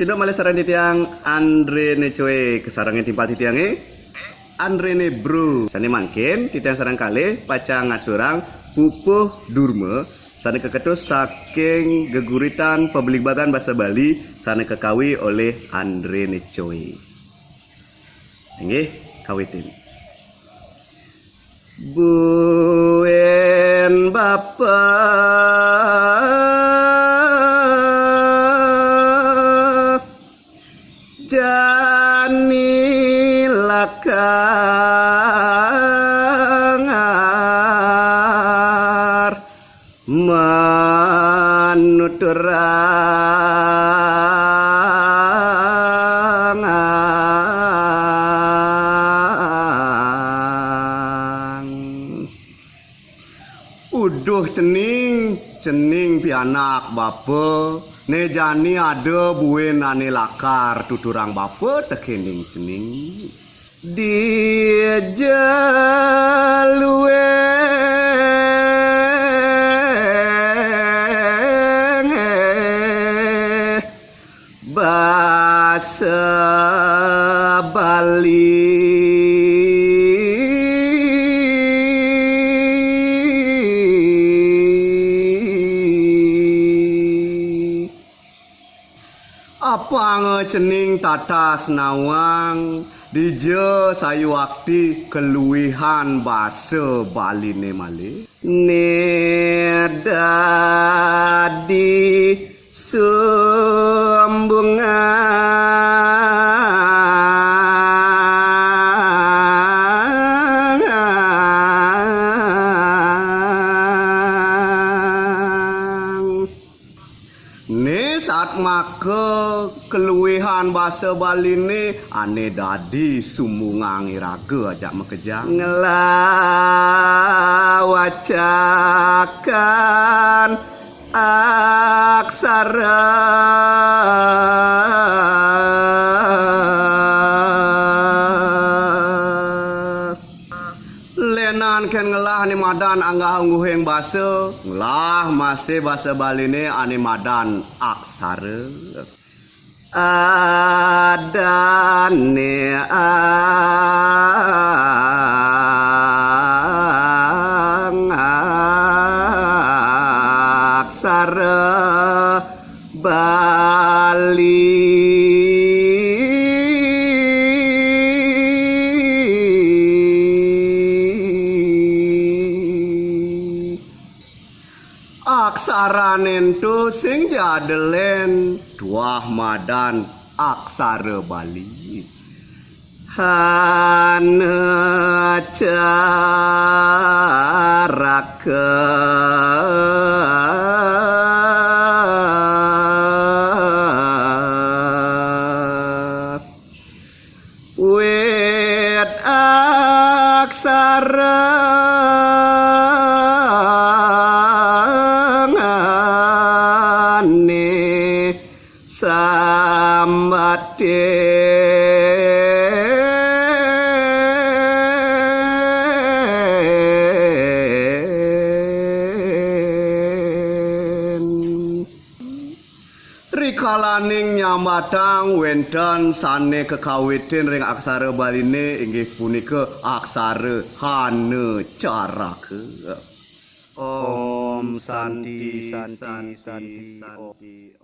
Cendok malih sareng titiang Andre ne coy kesarangan timpal titiange Andre ne bro sane mangkin titiang sareng kalih pacang ngaturang pupuh durma sane keketus saking geguritan pebelibagan bahasa Bali sane kekawi oleh Andre ne coy. Nggih kawitin. Buen bapa jani lakangar manuturangan uduh cening pianak bapa ne jani ada buen ane lakar tuturang bapa tekening cening dia jalue bahasa Bali apa ngecening tata senawang dije sayu wakti keluihan bahasa Bali ne malih ne dadi sembungan ne saat maka keluihan bahasa Bali ni ane dadi sumbungang iraga ajak mekejang ngelawacakan aksara lenan ken ngelah ni madan anggah ngguheng bahasa ngelah masih bahasa Bali ni ane madan aksara adane aksara Bali aksara nento sing jadelen tuah madan aksara Bali hana caraka wet aksara rikalaning nyambatang wenten sane kekawitin ring aksara Baline inggih punika aksara hana caraka. Om Santi Santi Santi Santi.